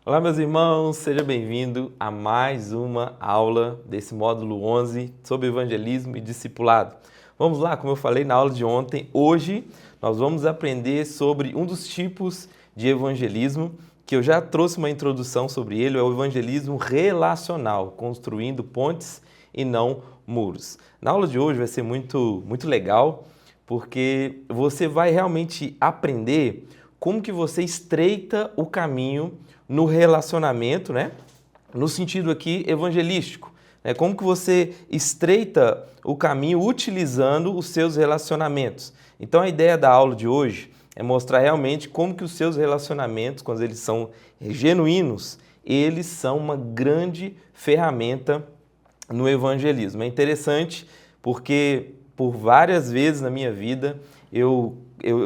Olá, meus irmãos, seja bem-vindo a mais uma aula desse módulo 11 sobre evangelismo e discipulado. Vamos lá, como eu falei na aula de ontem, hoje nós vamos aprender sobre um dos tipos de evangelismo que eu já trouxe uma introdução sobre ele, é o evangelismo relacional, construindo pontes e não muros. Na aula de hoje vai ser muito legal, porque você vai realmente aprender como que você estreita o caminho no relacionamento, né? No sentido aqui evangelístico, né? Como que você estreita o caminho utilizando os seus relacionamentos. Então a ideia da aula de hoje é mostrar realmente como que os seus relacionamentos, quando eles são genuínos, eles são uma grande ferramenta no evangelismo. É interessante porque por várias vezes na minha vida eu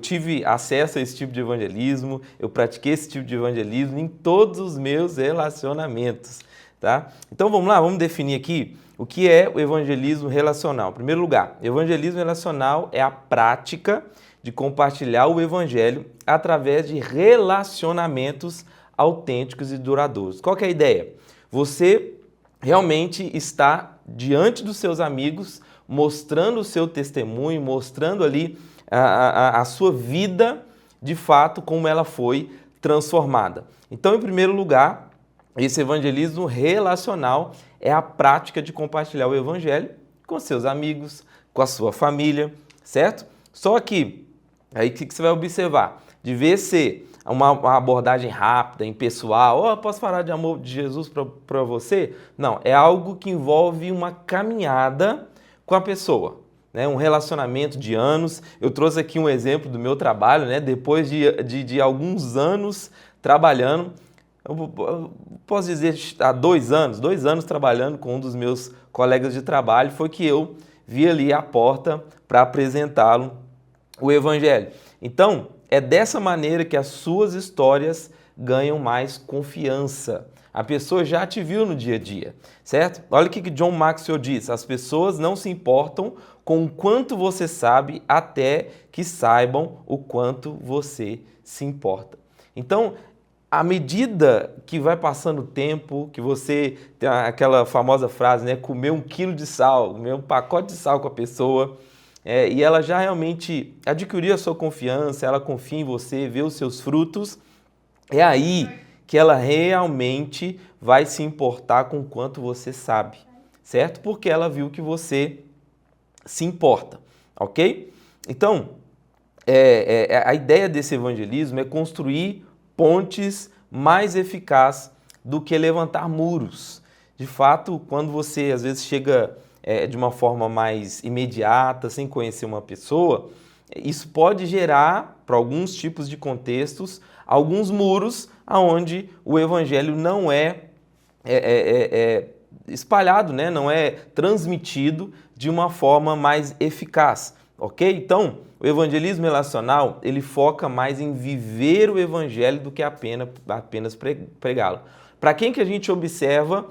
tive acesso a esse tipo de evangelismo, eu pratiquei esse tipo de evangelismo em todos os meus relacionamentos, tá? Então vamos lá, vamos definir aqui o que é o evangelismo relacional. Em primeiro lugar, evangelismo relacional é a prática de compartilhar o evangelho através de relacionamentos autênticos e duradouros. Qual que é a ideia? Você realmente está diante dos seus amigos, mostrando o seu testemunho, mostrando ali a sua vida, de fato, como ela foi transformada. Então, em primeiro lugar, esse evangelismo relacional é a prática de compartilhar o evangelho com seus amigos, com a sua família, certo? Só que, aí o que você vai observar? De vez ser uma abordagem rápida, impessoal, oh, posso falar de amor de Jesus para você? Não, é algo que envolve uma caminhada com a pessoa, né? Um relacionamento de anos. Eu trouxe aqui um exemplo do meu trabalho, né? Depois de alguns anos trabalhando, eu posso dizer há 2 anos trabalhando com um dos meus colegas de trabalho, foi que eu vi ali a porta para apresentá-lo o Evangelho. Então, é dessa maneira que as suas histórias ganham mais confiança. A pessoa já te viu no dia a dia, certo? Olha o que John Maxwell diz: as pessoas não se importam com o quanto você sabe até que saibam o quanto você se importa. Então, à medida que vai passando o tempo, que você tem aquela famosa frase, né? Comer 1 quilo de sal, comer um pacote de sal com a pessoa, e ela já realmente adquiriu a sua confiança, ela confia em você, vê os seus frutos, é aí que ela realmente vai se importar com o quanto você sabe, certo? Porque ela viu que você se importa, ok? Então, a ideia desse evangelismo é construir pontes mais eficazes do que levantar muros. De fato, quando você às vezes chega de uma forma mais imediata, sem conhecer uma pessoa, isso pode gerar, para alguns tipos de contextos, alguns muros onde o evangelho não é espalhado, né? Não é transmitido de uma forma mais eficaz, ok? Então, o evangelismo relacional, ele foca mais em viver o evangelho do que apenas pregá-lo. Para quem que a gente observa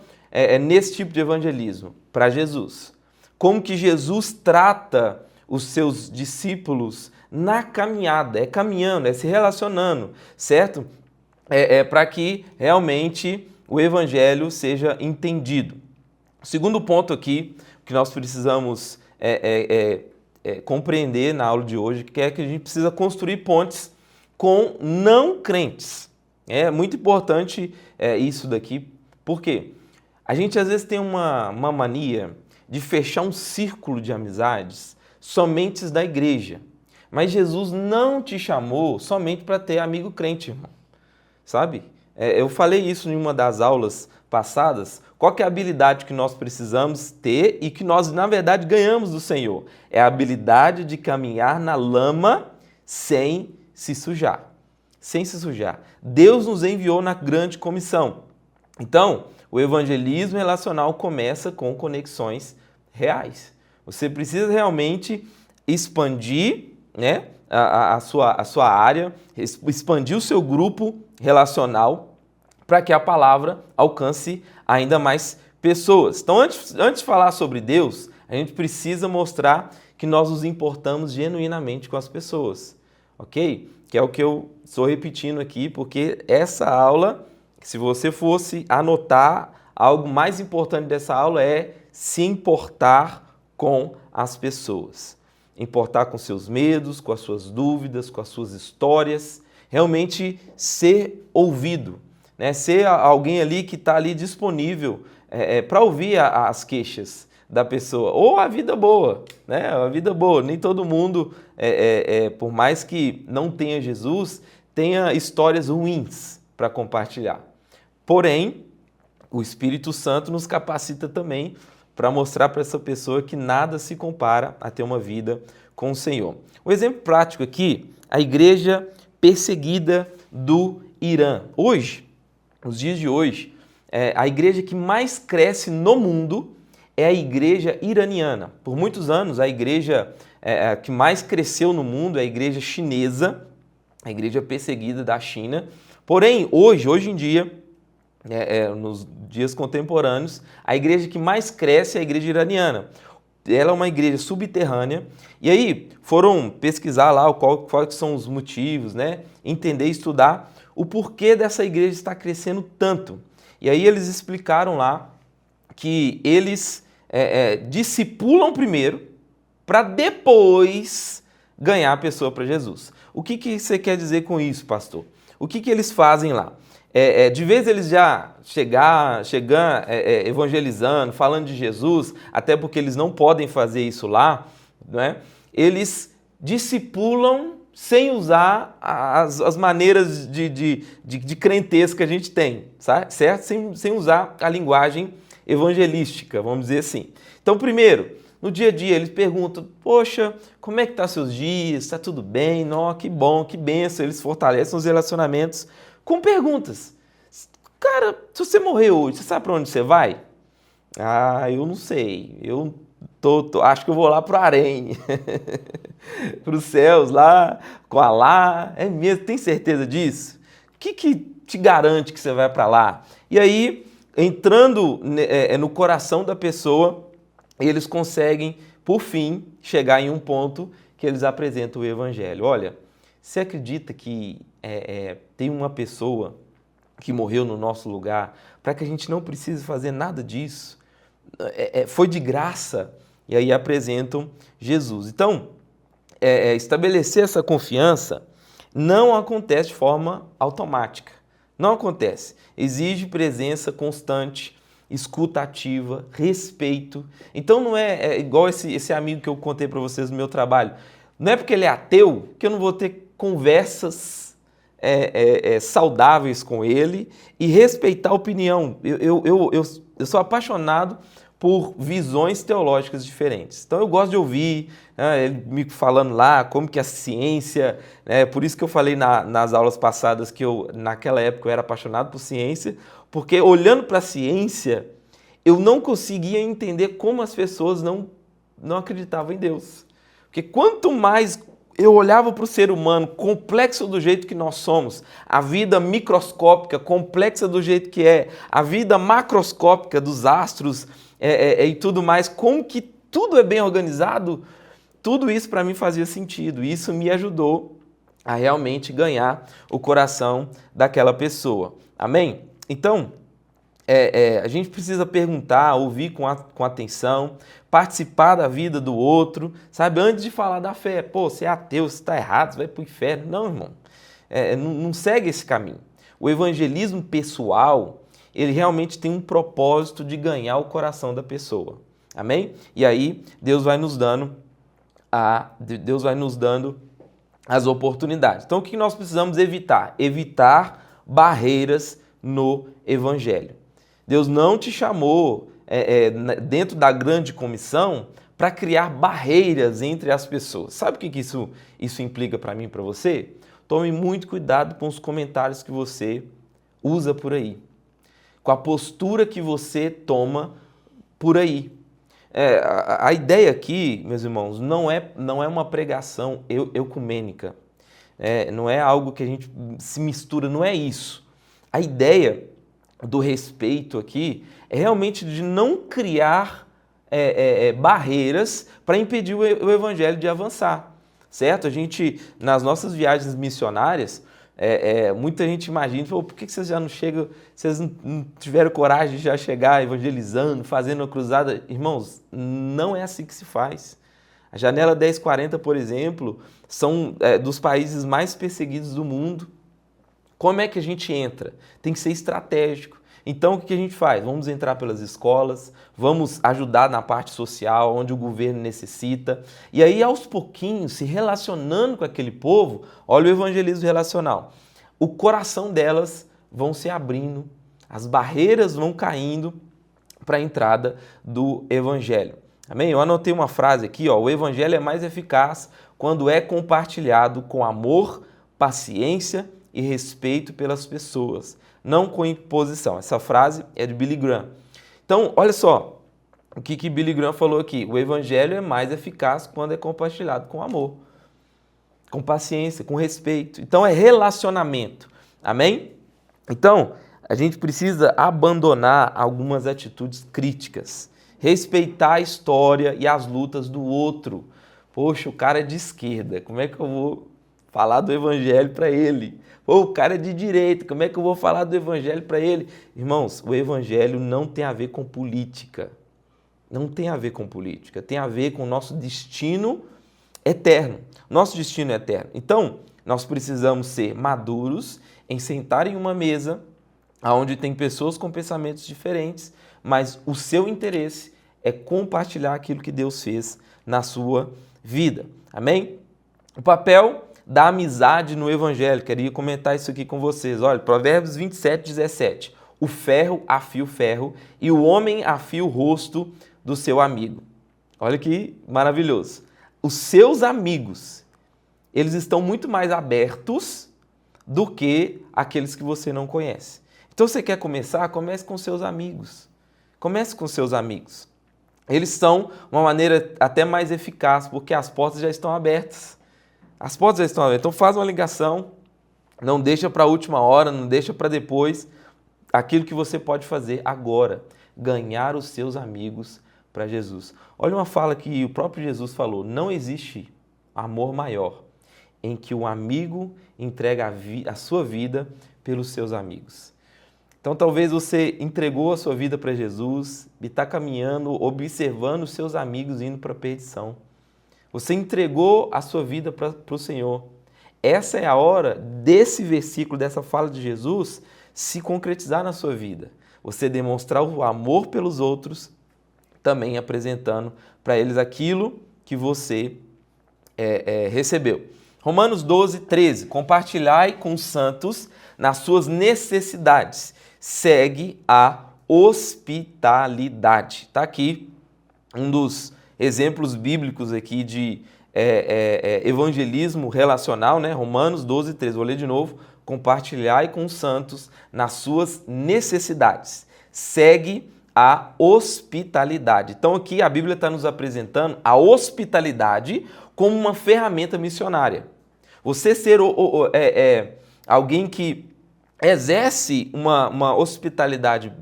nesse tipo de evangelismo? Para Jesus. Como que Jesus trata os seus discípulos na caminhada, caminhando, se relacionando, certo? Para que realmente o evangelho seja entendido. O segundo ponto aqui, que nós precisamos compreender na aula de hoje, que é que a gente precisa construir pontes com não crentes. É muito importante isso daqui, porque a gente às vezes tem uma mania de fechar um círculo de amizades somente da igreja. Mas Jesus não te chamou somente para ter amigo crente, irmão. Sabe? Eu falei isso em uma das aulas passadas. Qual que é a habilidade que nós precisamos ter e que nós, na verdade, ganhamos do Senhor? É a habilidade de caminhar na lama sem se sujar. Sem se sujar. Deus nos enviou na grande comissão. Então, o evangelismo relacional começa com conexões reais. Você precisa realmente expandir, né, a sua área, expandir o seu grupo relacional para que a palavra alcance ainda mais pessoas. Então, antes de falar sobre Deus, a gente precisa mostrar que nós nos importamos genuinamente com as pessoas, ok? Que é o que eu estou repetindo aqui, porque essa aula se você fosse anotar, algo mais importante dessa aula é se importar com as pessoas. Importar com seus medos, com as suas dúvidas, com as suas histórias. Realmente ser ouvido, né? Ser alguém ali que está ali disponível para ouvir as queixas da pessoa. Ou a vida boa, né? A vida boa. Nem todo mundo, por mais que não tenha Jesus, tenha histórias ruins para compartilhar. Porém, o Espírito Santo nos capacita também para mostrar para essa pessoa que nada se compara a ter uma vida com o Senhor. Um exemplo prático aqui, a igreja perseguida do Irã. Hoje, nos dias de hoje, a igreja que mais cresce no mundo é a igreja iraniana. Por muitos anos, a igreja que mais cresceu no mundo é a igreja chinesa, a igreja perseguida da China. Porém, hoje em dia, nos dias contemporâneos, a igreja que mais cresce é a igreja iraniana. Ela é uma igreja subterrânea, e aí foram pesquisar lá quais são os motivos, né? Entender, estudar o porquê dessa igreja estar crescendo tanto. E aí eles explicaram lá que eles discipulam primeiro para depois ganhar a pessoa para Jesus. O que você quer dizer com isso, pastor? O que eles fazem lá? De vez eles já chegam evangelizando, falando de Jesus, até porque eles não podem fazer isso lá, né? Eles discipulam sem usar as maneiras de crentez que a gente tem, certo? Sem usar a linguagem evangelística, vamos dizer assim. Então, primeiro, no dia a dia, eles perguntam, poxa, como é que tá seus dias? Está tudo bem? Não, que bom, que benção. Eles fortalecem os relacionamentos com perguntas. Cara, se você morrer hoje, você sabe para onde você vai? Ah, eu não sei. Eu acho que eu vou lá para o Harém, para os céus lá, com Alá. É mesmo? Tem certeza disso? O que te garante que você vai para lá? E aí, entrando no coração da pessoa, eles conseguem, por fim, chegar em um ponto que eles apresentam o Evangelho. Olha, você acredita que tem uma pessoa que morreu no nosso lugar para que a gente não precise fazer nada disso? Foi de graça. E aí apresentam Jesus. Então, estabelecer essa confiança não acontece de forma automática. Não acontece. Exige presença constante, escuta ativa, respeito. Então não é igual esse amigo que eu contei para vocês no meu trabalho. Não é porque ele é ateu que eu não vou ter conversas saudáveis com ele e respeitar a opinião. Eu sou apaixonado por visões teológicas diferentes. Então eu gosto de ouvir, né, ele me falando lá como que a ciência, por isso que eu falei nas aulas passadas que naquela época eu era apaixonado por ciência, porque olhando para a ciência, eu não conseguia entender como as pessoas não acreditavam em Deus. Porque quanto mais eu olhava para o ser humano complexo do jeito que nós somos, a vida microscópica complexa do jeito que é, a vida macroscópica dos astros e tudo mais, como que tudo é bem organizado, tudo isso para mim fazia sentido. Isso me ajudou a realmente ganhar o coração daquela pessoa. Amém? Então, a gente precisa perguntar, ouvir com atenção, participar da vida do outro, sabe? Antes de falar da fé. Pô, você é ateu, você está errado, você vai para o inferno. Não, irmão. Não segue esse caminho. O evangelismo pessoal, ele realmente tem um propósito de ganhar o coração da pessoa. Amém? E aí, Deus vai nos dando as oportunidades. Então, o que nós precisamos evitar? Evitar barreiras no evangelho. Deus não te chamou dentro da grande comissão para criar barreiras entre as pessoas. Sabe o que isso implica para mim e para você? Tome muito cuidado com os comentários que você usa por aí, com a postura que você toma por aí. A ideia aqui, meus irmãos, não é uma pregação ecumênica, não é algo que a gente se mistura, não é isso. A ideia do respeito aqui é realmente de não criar barreiras para impedir o evangelho de avançar, certo? A gente, nas nossas viagens missionárias, Muita gente imagina, por que vocês já não chegam, vocês não tiveram coragem de já chegar evangelizando, fazendo uma cruzada? Irmãos, não é assim que se faz. A Janela 1040, por exemplo, são dos países mais perseguidos do mundo. Como é que a gente entra? Tem que ser estratégico. Então, o que a gente faz? Vamos entrar pelas escolas, vamos ajudar na parte social, onde o governo necessita. E aí, aos pouquinhos, se relacionando com aquele povo, olha o evangelismo relacional. O coração delas vão se abrindo, as barreiras vão caindo para a entrada do evangelho. Amém? Eu anotei uma frase aqui, ó, o evangelho é mais eficaz quando é compartilhado com amor, paciência e respeito pelas pessoas, não com imposição. Essa frase é de Billy Graham. Então, olha só o que Billy Graham falou aqui. O evangelho é mais eficaz quando é compartilhado com amor, com paciência, com respeito. Então, é relacionamento. Amém? Então, a gente precisa abandonar algumas atitudes críticas. Respeitar a história e as lutas do outro. Poxa, o cara é de esquerda, como é que eu vou falar do evangelho para ele? Pô, o cara é de direita, como é que eu vou falar do evangelho para ele? Irmãos, o evangelho não tem a ver com política. Não tem a ver com política, tem a ver com o nosso destino eterno. Nosso destino é eterno. Então, nós precisamos ser maduros em sentar em uma mesa onde tem pessoas com pensamentos diferentes, mas o seu interesse é compartilhar aquilo que Deus fez na sua vida. Amém? O papel da amizade no evangelho. Queria comentar isso aqui com vocês. Olha, Provérbios 27:17. O ferro afia o ferro e o homem afia o rosto do seu amigo. Olha que maravilhoso. Os seus amigos, eles estão muito mais abertos do que aqueles que você não conhece. Então, você quer começar? Comece com seus amigos. Comece com seus amigos. Eles são uma maneira até mais eficaz, porque as portas já estão abertas. As portas já estão abertas. Então, faz uma ligação, não deixa para a última hora, não deixa para depois. Aquilo que você pode fazer agora, ganhar os seus amigos para Jesus. Olha uma fala que o próprio Jesus falou, não existe amor maior em que um amigo entrega a sua vida pelos seus amigos. Então, talvez você entregou a sua vida para Jesus e está caminhando, observando os seus amigos indo para a perdição. Você entregou a sua vida para o Senhor. Essa é a hora desse versículo, dessa fala de Jesus, se concretizar na sua vida. Você demonstrar o amor pelos outros, também apresentando para eles aquilo que você recebeu. Romanos 12:13. Compartilhai com os santos nas suas necessidades. Segue a hospitalidade. Está aqui um dos exemplos bíblicos aqui de evangelismo relacional, né? Romanos 12:13. Vou ler de novo. Compartilhai com os santos nas suas necessidades. Segue a hospitalidade. Então aqui a Bíblia está nos apresentando a hospitalidade como uma ferramenta missionária. Você ser alguém que exerce uma hospitalidade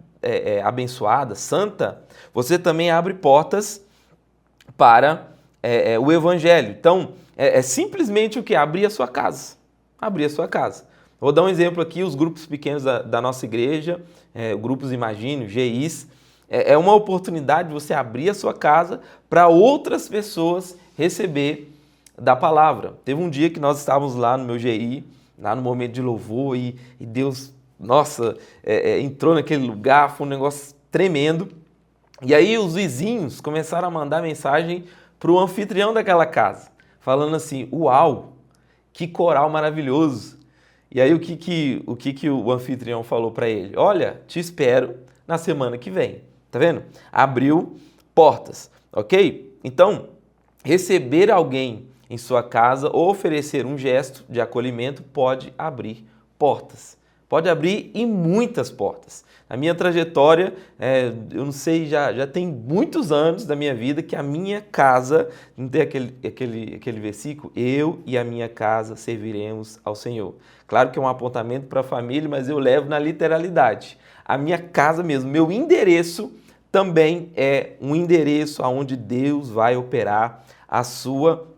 abençoada, santa, você também abre portas para o Evangelho. Então, é simplesmente o que? Abrir a sua casa. Abrir a sua casa. Vou dar um exemplo aqui, os grupos pequenos da nossa igreja, grupos Imagine, GIs, é uma oportunidade de você abrir a sua casa para outras pessoas receber da palavra. Teve um dia que nós estávamos lá no meu GI, lá no momento de louvor, e Deus, nossa, entrou naquele lugar, foi um negócio tremendo. E aí os vizinhos começaram a mandar mensagem para o anfitrião daquela casa, falando assim, uau, que coral maravilhoso. E aí o que o anfitrião falou para ele? Olha, te espero na semana que vem. Tá vendo? Abriu portas, ok? Então, receber alguém em sua casa ou oferecer um gesto de acolhimento pode abrir portas. Pode abrir e muitas portas. Na minha trajetória, eu não sei, já tem muitos anos da minha vida que a minha casa, não tem aquele versículo? Eu e a minha casa serviremos ao Senhor. Claro que é um apontamento para a família, mas eu levo na literalidade. A minha casa mesmo, meu endereço também é um endereço onde Deus vai operar a sua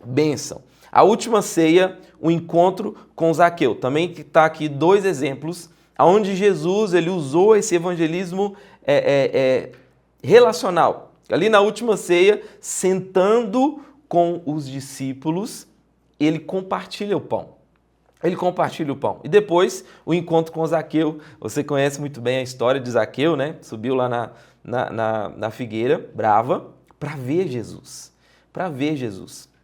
bênção. A última ceia, o encontro com Zaqueu. Também está aqui dois exemplos onde Jesus ele usou esse evangelismo relacional. Ali na última ceia, sentando com os discípulos, ele compartilha o pão. Ele compartilha o pão. E depois, o encontro com Zaqueu. Você conhece muito bem a história de Zaqueu, né? Subiu lá na figueira brava para ver Jesus. Para ver Jesus.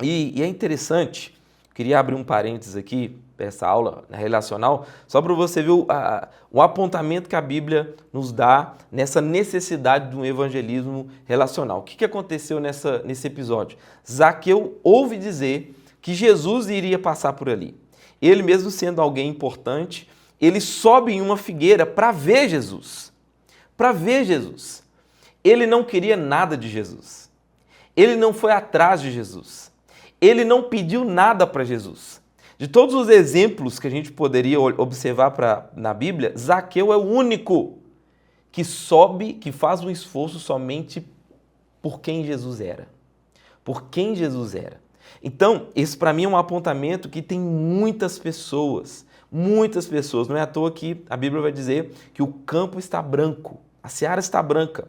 E é interessante, queria abrir um parênteses aqui para essa aula relacional, só para você ver o apontamento que a Bíblia nos dá nessa necessidade de um evangelismo relacional. O que aconteceu nesse episódio? Zaqueu ouve dizer que Jesus iria passar por ali. Ele mesmo sendo alguém importante, ele sobe em uma figueira para ver Jesus. Para ver Jesus. Ele não queria nada de Jesus. Ele não foi atrás de Jesus. Ele não pediu nada para Jesus. De todos os exemplos que a gente poderia observar na Bíblia, Zaqueu é o único que sobe, que faz um esforço somente por quem Jesus era. Por quem Jesus era. Então, esse para mim é um apontamento que tem muitas pessoas, não é à toa que a Bíblia vai dizer que o campo está branco, a seara está branca,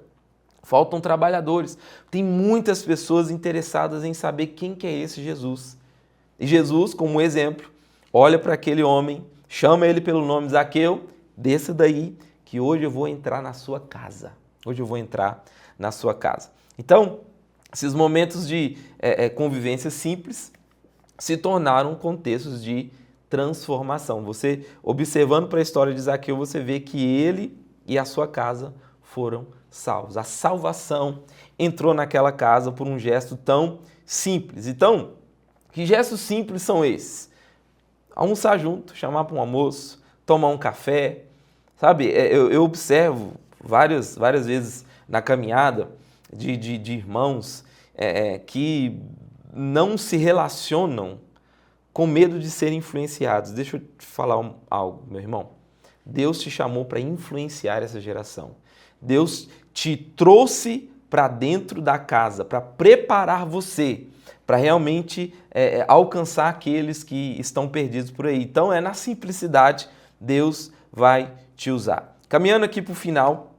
faltam trabalhadores, tem muitas pessoas interessadas em saber quem que é esse Jesus. E Jesus, como exemplo, olha para aquele homem, chama ele pelo nome Zaqueu, desça daí que hoje eu vou entrar na sua casa, hoje eu vou entrar na sua casa. Então, esses momentos de convivência simples se tornaram contextos de transformação. Você, observando para a história de Zaqueu, você vê que ele e a sua casa foram salvos. A salvação entrou naquela casa por um gesto tão simples. Então, que gestos simples são esses? Almoçar junto, chamar para um almoço, tomar um café. Sabe, eu observo várias vezes na caminhada de irmãos que não se relacionam com medo de serem influenciados. Deixa eu te falar algo, meu irmão. Deus te chamou para influenciar essa geração. Deus te trouxe para dentro da casa, para preparar você, para realmente alcançar aqueles que estão perdidos por aí. Então, na simplicidade, Deus vai te usar. Caminhando aqui para o final,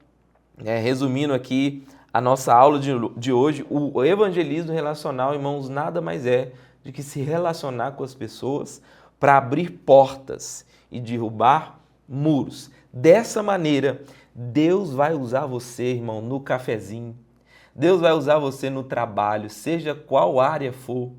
resumindo aqui a nossa aula de hoje, o evangelismo relacional, irmãos, nada mais é do que se relacionar com as pessoas para abrir portas e derrubar muros. Dessa maneira, Deus vai usar você, irmão, no cafezinho. Deus vai usar você no trabalho, seja qual área for,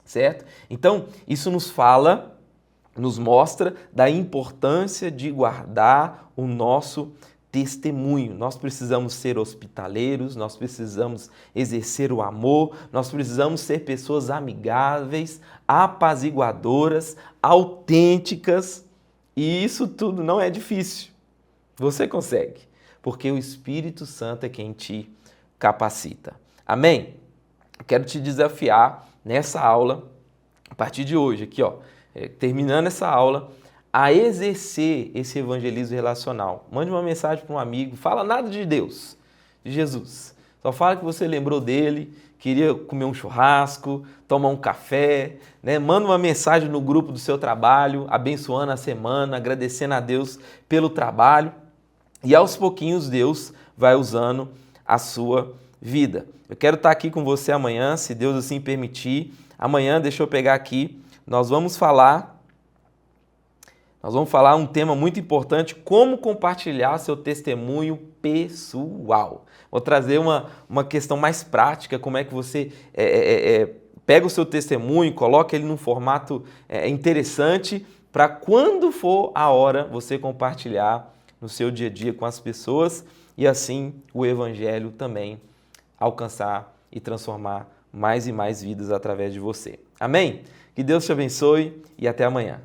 certo? Então, isso nos mostra da importância de guardar o nosso testemunho. Nós precisamos ser hospitaleiros, nós precisamos exercer o amor, nós precisamos ser pessoas amigáveis, apaziguadoras, autênticas, e isso tudo não é difícil. Você consegue, porque o Espírito Santo é quem te capacita. Amém? Quero te desafiar nessa aula, a partir de hoje, aqui, terminando essa aula, a exercer esse evangelismo relacional. Mande uma mensagem para um amigo, fala nada de Deus, de Jesus. Só fala que você lembrou dele, queria comer um churrasco, tomar um café, né? Manda uma mensagem no grupo do seu trabalho, abençoando a semana, agradecendo a Deus pelo trabalho. E aos pouquinhos Deus vai usando a sua vida. Eu quero estar aqui com você amanhã, se Deus assim permitir. Amanhã, deixa eu pegar aqui, nós vamos falar um tema muito importante, como compartilhar seu testemunho pessoal. Vou trazer uma questão mais prática, como é que você pega o seu testemunho, coloca ele num formato interessante, para quando for a hora você compartilhar no seu dia a dia com as pessoas e assim o Evangelho também alcançar e transformar mais e mais vidas através de você. Amém? Que Deus te abençoe e até amanhã.